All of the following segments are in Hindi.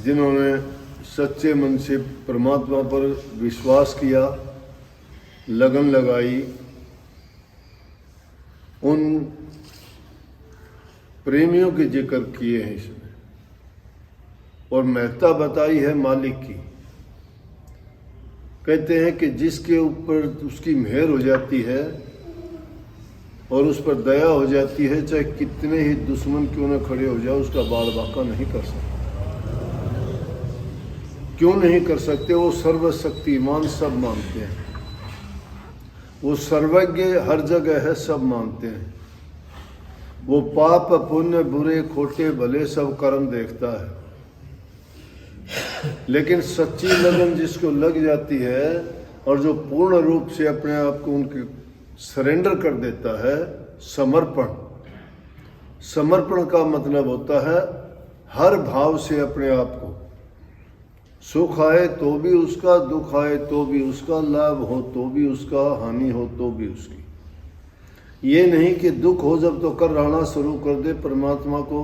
जिन्होंने सच्चे मन से परमात्मा पर विश्वास किया, लगन लगाई, उन प्रेमियों के जिक्र किए हैं इसमें और महत्ता बताई है मालिक की। कहते हैं कि जिसके ऊपर उसकी मेहर हो जाती है और उस पर दया हो जाती है, चाहे कितने ही दुश्मन क्यों न खड़े हो जाए, उसका बाल बाका नहीं कर सकते। क्यों नहीं कर सकते? वो सर्वशक्तिमान सब मानते हैं, वो सर्वज्ञ हर जगह है, सब मानते हैं। वो पाप पुण्य बुरे खोटे भले सब कर्म देखता है। लेकिन सच्ची लगन जिसको लग जाती है और जो पूर्ण रूप से अपने आप को उनके सरेंडर कर देता है, समर्पण। समर्पण का मतलब होता है हर भाव से अपने आप को, सुख आए तो भी उसका, दुख आए तो भी उसका, लाभ हो तो भी उसका, हानि हो तो भी उसकी। ये नहीं कि दुख हो जब तो कर रहना शुरू कर दे, परमात्मा को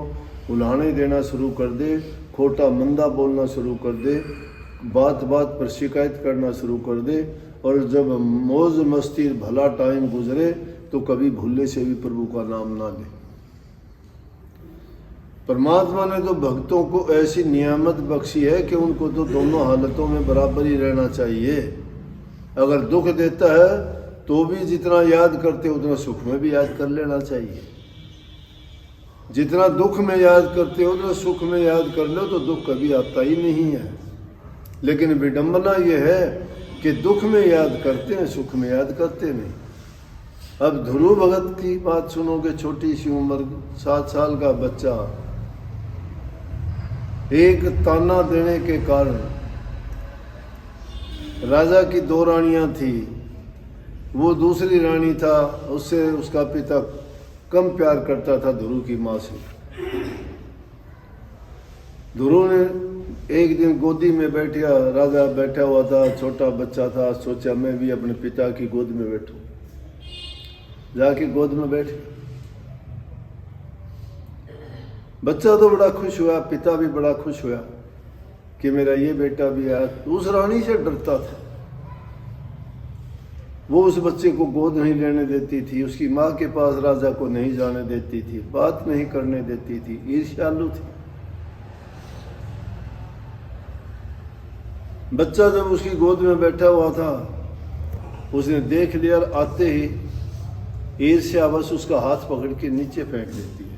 उलाहने देना शुरू कर दे, खोटा मंदा बोलना शुरू कर दे, बात बात पर शिकायत करना शुरू कर दे, और जब मौज मस्ती भला टाइम गुजरे तो कभी भूले से भी प्रभु का नाम ना ले। परमात्मा ने तो भक्तों को ऐसी नियामत बख्शी है कि उनको तो दोनों हालतों में बराबर ही रहना चाहिए। अगर दुख देता है तो भी जितना याद करते उतना सुख में भी याद कर लेना चाहिए। जितना दुख में याद करते हो उतना सुख में याद कर लो तो दुख कभी आता ही नहीं है। लेकिन विडंबना यह है कि दुख में याद करते हैं, सुख में याद करते नहीं। अब ध्रुव भगत की बात सुनोगे, छोटी सी उम्र, 7 साल का बच्चा, एक ताना देने के कारण, राजा की 2 रानियां थी, वो दूसरी रानी था, उससे उसका पिता कम प्यार करता था ध्रुव की माँ से। ध्रुव ने एक दिन गोदी में बैठा, राजा बैठा हुआ था, छोटा बच्चा था, सोचा मैं भी अपने पिता की गोद में बैठूं। जाके गोद में बैठे, बच्चा तो बड़ा खुश हुआ, पिता भी बड़ा खुश हुआ कि मेरा ये बेटा भी आया। उस रानी से डरता था, वो उस बच्चे को गोद नहीं लेने देती थी, उसकी माँ के पास राजा को नहीं जाने देती थी, बात नहीं करने देती थी, ईर्ष्यालु थी। बच्चा जब उसकी गोद में बैठा हुआ था, उसने देख लिया, आते ही ईर्ष्यावश उसका हाथ पकड़ के नीचे फेंक देती है।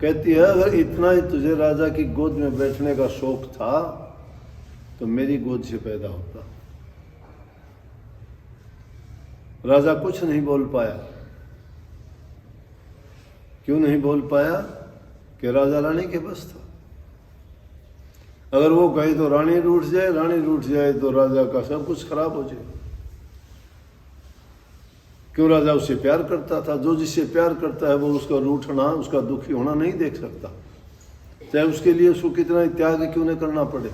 कहती है अगर इतना ही तुझे राजा की गोद में बैठने का शौक था तो मेरी गोद से पैदा होता। राजा कुछ नहीं बोल पाया। क्यों नहीं बोल पाया? कि राजा रानी के बस था। अगर वो कहे तो रानी रूठ जाए, रानी रूठ जाए तो राजा का सब कुछ खराब हो जाए। क्यों? राजा उससे प्यार करता था। जो जिससे प्यार करता है वो उसका रूठना, उसका दुखी होना नहीं देख सकता, चाहे उसके लिए उसको कितना त्याग क्यों न करना पड़े।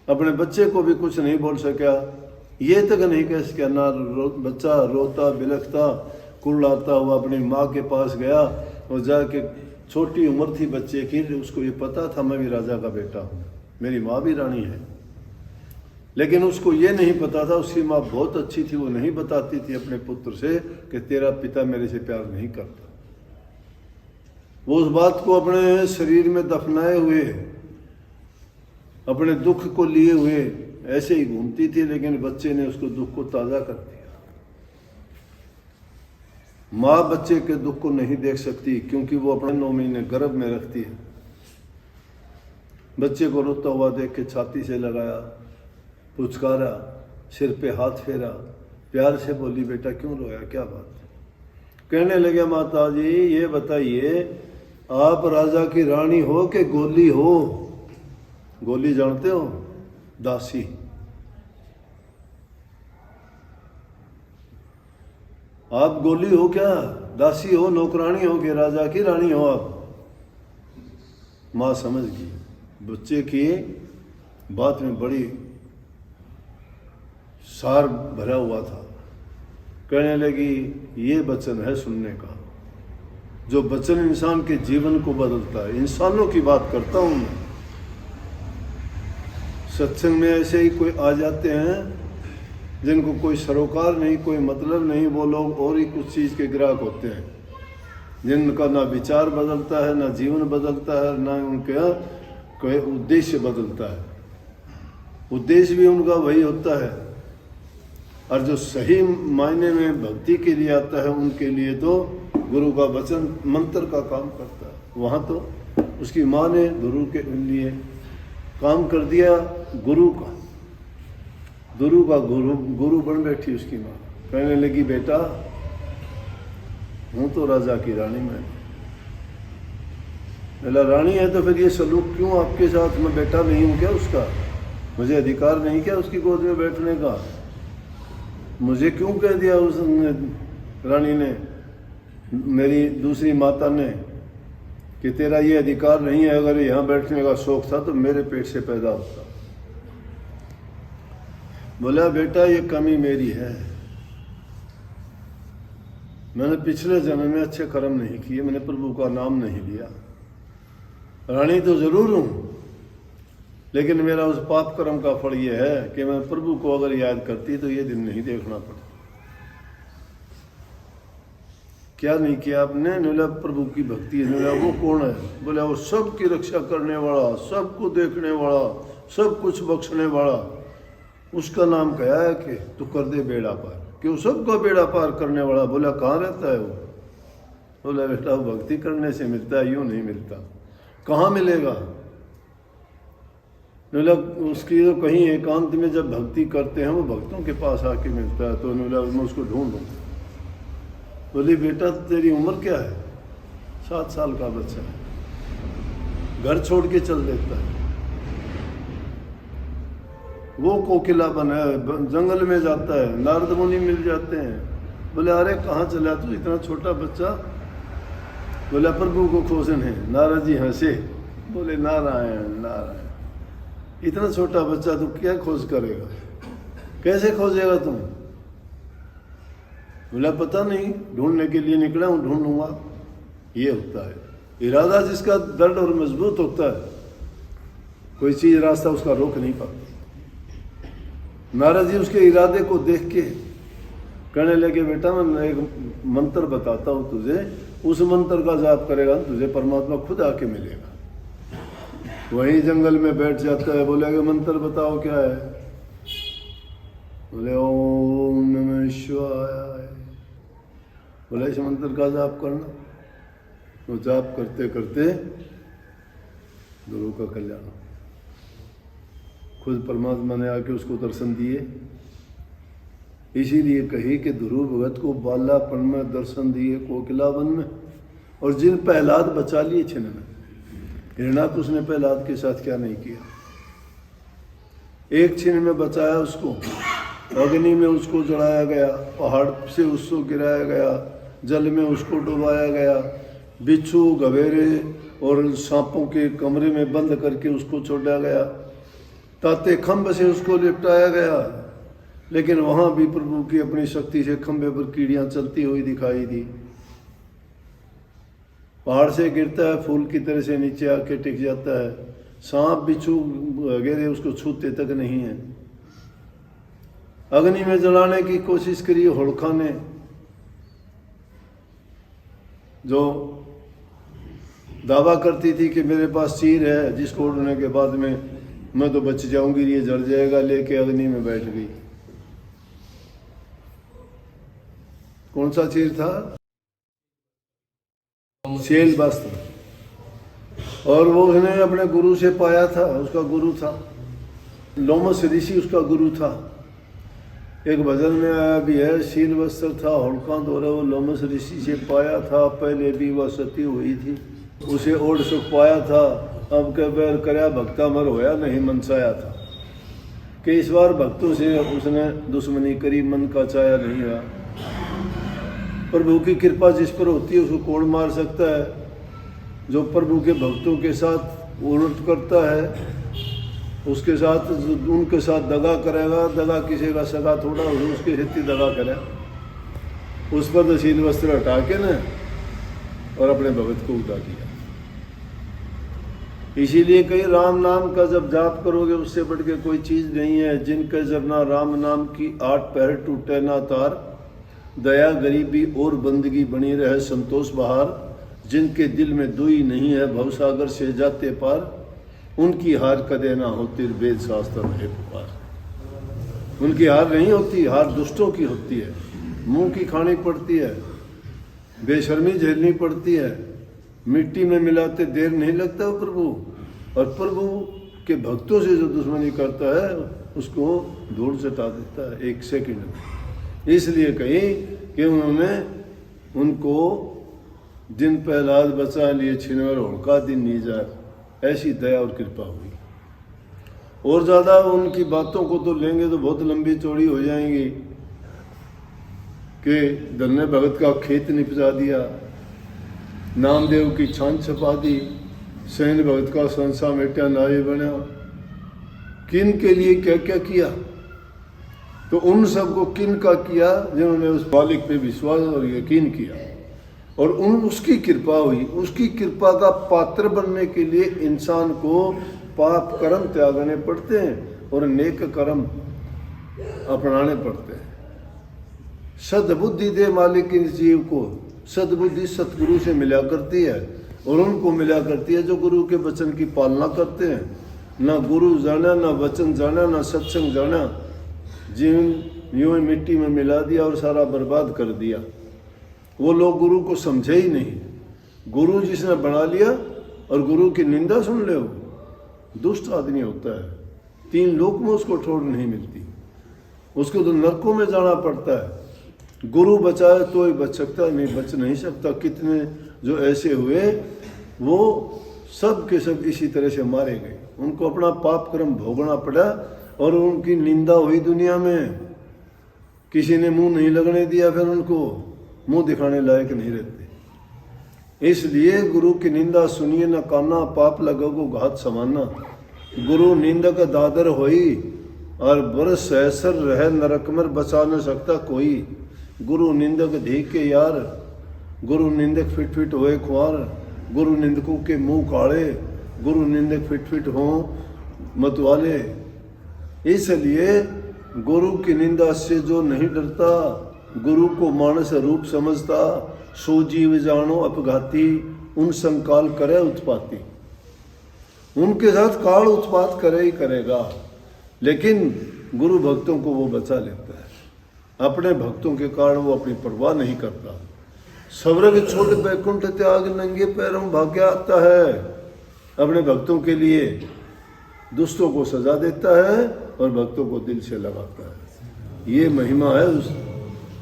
अपने बच्चे को भी कुछ नहीं बोल सका, ये तक नहीं कह सका। ना बच्चा रोता बिलखता कुर्लाता हुआ अपनी माँ के पास गया और जाके, छोटी उम्र थी बच्चे की, उसको ये पता था मैं भी राजा का बेटा हूँ, मेरी माँ भी रानी है। लेकिन उसको ये नहीं पता था, उसकी माँ बहुत अच्छी थी, वो नहीं बताती थी अपने पुत्र से कि तेरा पिता मेरे से प्यार नहीं करता। वो उस बात को अपने शरीर में दफनाए हुए, अपने दुख को लिए हुए ऐसे ही घूमती थी, लेकिन बच्चे ने उसको दुख को ताज़ा कर दिया। माँ बच्चे के दुख को नहीं देख सकती क्योंकि वो अपने 9 महीने गर्भ में रखती है। बच्चे को रोता हुआ देख के छाती से लगाया, पुचकारा, सिर पे हाथ फेरा, प्यार से बोली बेटा क्यों रोया, क्या बात? कहने लगे माता जी ये बताइए आप राजा की रानी हो कि गोली हो? गोली जानते हो? दासी। आप गोली हो क्या? दासी हो, नौकरानी हो कि राजा की रानी हो आप? माँ समझ गई, बच्चे की बात में बड़ी सार भरा हुआ था। कहने लगी ये वचन है सुनने का, जो वचन इंसान के जीवन को बदलता है। इंसानों की बात करता हूँ मैं, सत्संग में ऐसे ही कोई आ जाते हैं जिनको कोई सरोकार नहीं, कोई मतलब नहीं, वो लोग और ही कुछ चीज़ के ग्राहक होते हैं, जिनका ना विचार बदलता है, ना जीवन बदलता है, ना उनका कोई उद्देश्य बदलता है। उद्देश्य भी उनका वही होता है। और जो सही मायने में भक्ति के लिए आता है उनके लिए तो गुरु का वचन मंत्र का काम करता है। वहाँ तो उसकी माँ ने गुरु के लिए काम कर दिया, गुरु का गुरु बन बैठी उसकी माँ। कहने लगी, बेटा हूँ तो राजा की रानी, मैं बोला रानी है तो फिर ये सलूक क्यों आपके साथ? मैं बेटा नहीं हूँ क्या उसका? मुझे अधिकार नहीं क्या उसकी गोद में बैठने का? मुझे क्यों कह दिया उस रानी ने, मेरी दूसरी माता ने, कि तेरा ये अधिकार नहीं है? अगर यहाँ बैठने का शौक था तो मेरे पेट से पैदा होता। बोला बेटा ये कमी मेरी है, मैंने पिछले जन्म में अच्छे कर्म नहीं किए, मैंने प्रभु का नाम नहीं लिया। रानी तो जरूर हूँ, लेकिन मेरा उस पाप कर्म का फल ये है कि मैं प्रभु को अगर याद करती तो ये दिन नहीं देखना पड़ता। क्या नहीं किया आपने? बोला प्रभु की भक्ति है। बोला वो कौन है? बोला वो सबकी रक्षा करने वाला, सबको देखने वाला, सब कुछ बख्शने वाला, उसका नाम क्या है कि तू कर दे बेड़ा पार, कि वो सबका बेड़ा पार करने वाला। बोला कहाँ रहता है वो? बोला बेटा भक्ति करने से मिलता है, यूँ नहीं मिलता। कहाँ मिलेगा? बोला उसकी तो कहीं एकांत में जब भक्ति करते हैं वो भक्तों के पास आके मिलता है। तो बोला मैं उसको ढूंढूंगा। बोली बेटा तेरी उम्र क्या है? 7 साल का बच्चा है, घर छोड़ के चल देता है। वो कोकिला बना जंगल में जाता है, नारद मुनि मिल जाते हैं। बोले अरे कहाँ चला तू, इतना छोटा बच्चा? बोला प्रभु को खोजन है। नारद जी हंसे, बोले नारायण नारायण, इतना छोटा बच्चा तू क्या खोज करेगा, कैसे खोजेगा तुम? बोला पता नहीं, ढूंढने के लिए निकला हूँ, ढूंढूंगा। ये होता है इरादा, जिसका दृढ़ और मजबूत होता है, कोई चीज रास्ता उसका रोक नहीं पाती। नारद जी उसके इरादे को देख के कहने लगे बेटा मैं एक मंत्र बताता हूँ तुझे, उस मंत्र का जाप करेगा तुझे परमात्मा खुद आके मिलेगा। वहीं जंगल में बैठ जाता है। बोले कि मंत्र बताओ क्या है? बोले ओम नमः शिवाय। बोले इस मंत्र का जाप करना। वो जाप करते करते गुरु का कल्याण, खुद परमात्मा ने आके उसको दर्शन दिए। इसीलिए कही कि ध्रुव भगत को बालापन में दर्शन दिए कोकिलावन में, और जिन प्रहलाद बचा लिए छिन्न में। हिरणाकुश ने प्रहलाद के साथ क्या नहीं किया? एक छिन्न में बचाया उसको, अग्नि में उसको जलाया गया, पहाड़ से उसको गिराया गया, जल में उसको डुबाया गया, बिच्छू गवेरे और सांपों के कमरे में बंद करके उसको छोड़ा गया, ताते खंभ से उसको लिपटाया गया। लेकिन वहां भी प्रभु की अपनी शक्ति से खंभे पर कीड़ियां चलती हुई दिखाई दी। पहाड़ से गिरता है, फूल की तरह से नीचे आके टिक जाता है। सांप बिच्छू वगैरह उसको छूते तक नहीं है। अग्नि में जलाने की कोशिश करी होड़खा ने, जो दावा करती थी कि मेरे पास चीर है जिसको उड़ने के बाद में मैं तो बच जाऊंगी, ये जल जाएगा, लेके अग्नि में बैठ गई। कौन सा चीर था? शैल वस्त्र। और वो उसने अपने गुरु से पाया था, उसका गुरु था लोमस ऋषि, उसका गुरु था। एक भजन में आया भी है, शील वस्त्र था होड़का द्वारा वो लोमस ऋषि से पाया था, पहले भी वह सती हुई थी, उसे ओढ़ सुख पाया था, अब के बैर करया भक्ता मर होया नहीं मनसाया था। कि इस बार भक्तों से उसने दुश्मनी करी, मन का चाया नहीं हुआ। प्रभु की कृपा जिस पर होती है उसको कौन मार सकता है? जो प्रभु के भक्तों के साथ उलट करता है, उसके साथ उनके साथ दगा करेगा। दगा किसी का सगा थोड़ा हो, उसके हित दगा करे। उस पर तो शील वस्त्र हटा के न और अपने भगत को उठा दिया। इसीलिए कहीं राम नाम का जब जाप करोगे उससे बढ़ के कोई चीज़ नहीं है। जिनके जब ना राम नाम की 8 पहर टूटे ना तार, दया गरीबी और बंदगी बनी रहे संतोष बहार, जिनके दिल में दुई नहीं है भवसागर से जाते पार, उनकी हार कदे ना होती वेद शास्त्र है पुकार। उनकी हार नहीं होती, हार दुष्टों की होती है। मुंह की खानी पड़ती है, बेशर्मी झेलनी पड़ती है, मिट्टी में मिलाते देर नहीं लगता वो प्रभु। और प्रभु के भक्तों से जो दुश्मनी करता है उसको धूल चटा देता है 1 सेकंड में। इसलिए कहीं कि उन्होंने उनको दिन प्रहलाद बचा लिए छिनवर होड़का दिन नीजा, ऐसी दया और कृपा हुई। और ज़्यादा उनकी बातों को तो लेंगे तो बहुत लंबी चौड़ी हो जाएंगी कि धन्य भगत का खेत निपजा दिया, नामदेव की छान छपा दी, सैन भगत का संसा मेटा नारी बना, किन के लिए क्या क्या किया। तो उन सबको किन का किया जिन्होंने उस मालिक पे विश्वास और यकीन किया, और उसकी कृपा हुई। उसकी कृपा का पात्र बनने के लिए इंसान को पाप कर्म त्यागने पड़ते हैं और नेक कर्म अपनाने पड़ते हैं। सद्बुद्धि दे मालिक इस जीव को, सद्बुद्धि सतगुरु से मिला करती है, और उनको मिला करती है जो गुरु के वचन की पालना करते हैं। ना गुरु जाना, ना वचन जाना, ना सत्संग जाना, जीवन यूं ही मिट्टी में मिला दिया और सारा बर्बाद कर दिया। वो लोग गुरु को समझे ही नहीं। गुरु जिसने बना लिया और गुरु की निंदा सुन ले, वो दुष्ट आदमी होता है। 3 लोक में उसको ठोड़ नहीं मिलती, उसको तो नरकों में जाना पड़ता है। गुरु बचाए तो ही बच सकता, नहीं बच नहीं सकता। कितने जो ऐसे हुए वो सब के सब इसी तरह से मारे गए, उनको अपना पाप कर्म भोगना पड़ा और उनकी निंदा हुई दुनिया में। किसी ने मुंह नहीं लगने दिया, फिर उनको मुंह दिखाने लायक नहीं रहते। इसलिए गुरु की निंदा सुनिए न काना, पाप लगो घात समाना। गुरु निंदक दादर होई और बरस सहसर रह नरक में बचा न सकता कोई। गुरु निंदक धी के यार, गुरु निंदक फिट फिट होए खुआर, गुरु निंदकों के मुंह काले, गुरु निंदक फिट फिट हो मतवाले। इसलिए गुरु की निंदा से जो नहीं डरता, गुरु को मानस रूप समझता, सो जीव जानो अपघाती, उन संकाल करे उत्पाती। उनके साथ काल उत्पात करे ही करेगा, लेकिन गुरु भक्तों को वो बचा लेता है। अपने भक्तों के कारण वो अपनी परवाह नहीं करता। स्वर्ग छोड़ बैकुंठ त्याग नंगे पैरों भाग्य आता है। अपने भक्तों के लिए दुष्टों को सजा देता है और भक्तों को दिल से लगाता है। ये महिमा है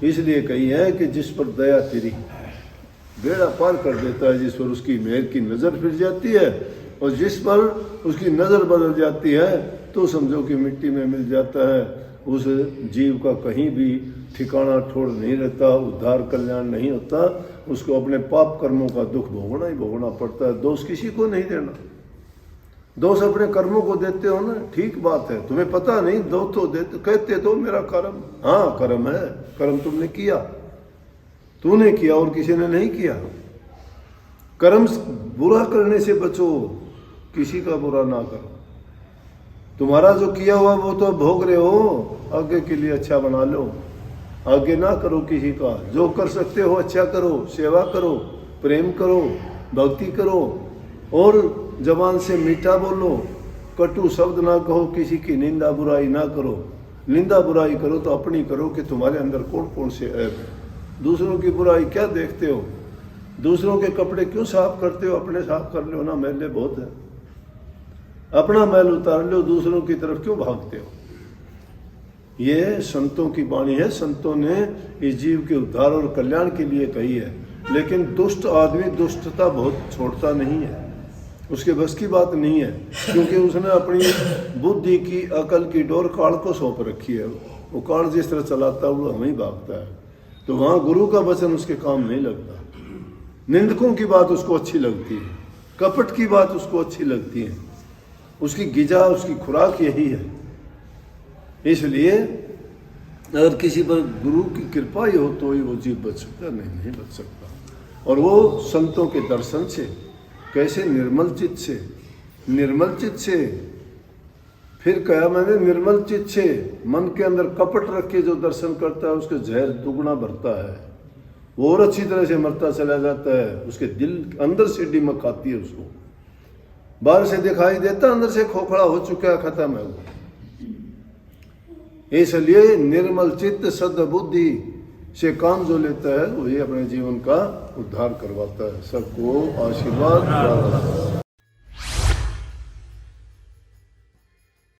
इसलिए कही है कि जिस पर दया तेरी बेड़ा पार कर देता है, जिस पर उसकी मेहर की नज़र फिर जाती है, और जिस पर उसकी नज़र बदल जाती है तो समझो कि मिट्टी में मिल जाता है। उस जीव का कहीं भी ठिकाना ठोड़ नहीं रहता, उद्धार कल्याण नहीं होता। उसको अपने पाप कर्मों का दुख भोगना ही भोगना पड़ता है। दोष किसी को नहीं देना, दोष अपने कर्मों को देते हो ना, ठीक बात है। तुम्हें पता नहीं दो तो देते, कहते तो मेरा कर्म, हाँ कर्म है, कर्म तुमने किया, तूने किया और किसी ने नहीं किया। कर्म बुरा करने से बचो, किसी का बुरा ना करो। तुम्हारा जो किया हुआ वो तो भोग रहे हो, आगे के लिए अच्छा बना लो, आगे ना करो किसी का। जो कर सकते हो अच्छा करो, सेवा करो, प्रेम करो, भक्ति करो, और जबान से मीठा बोलो, कटु शब्द ना कहो, किसी की निंदा बुराई ना करो। निंदा बुराई करो तो अपनी करो कि तुम्हारे अंदर कौन कौन से ऐप है। दूसरों की बुराई क्या देखते हो? दूसरों के कपड़े क्यों साफ करते हो? अपने साफ कर लो ना, मैले बहुत है। अपना मैल उतार लो, दूसरों की तरफ क्यों भागते हो? ये संतों की वाणी है। संतों ने इस जीव के उद्धार और कल्याण के लिए कही है। लेकिन दुष्ट आदमी दुष्टता बहुत छोड़ता नहीं है, उसके बस की बात नहीं है, क्योंकि उसने अपनी बुद्धि की, अकल की डोर काल को सौंप रखी है। वो काल जिस तरह चलाता है वो हमें ही भागता है। तो वहाँ गुरु का वचन उसके काम नहीं लगता। निंदकों की बात उसको अच्छी लगती है, कपट की बात उसको अच्छी लगती है। उसकी गिजा, उसकी खुराक यही है। इसलिए अगर किसी पर गुरु की कृपा ही हो तो ही वो जीव बच सकता, नहीं बच सकता। और वो संतों के दर्शन से, कैसे निर्मल चित्त से निर्मल चित्त से। फिर कहा मैंने निर्मल चित्त से, मन के अंदर कपट रख के जो दर्शन करता है उसके जहर दुगना भरता है, वो और अच्छी तरह से मरता चला जाता है। उसके दिल अंदर से डिमक आती है, उसको बाहर से दिखाई देता, अंदर से खोखला हो चुका है, खत्म है वो। इसलिए निर्मल चित्त सद बुद्धि से काम जो लेता है वही अपने जीवन का उद्धार करवाता है। सबको आशीर्वाद।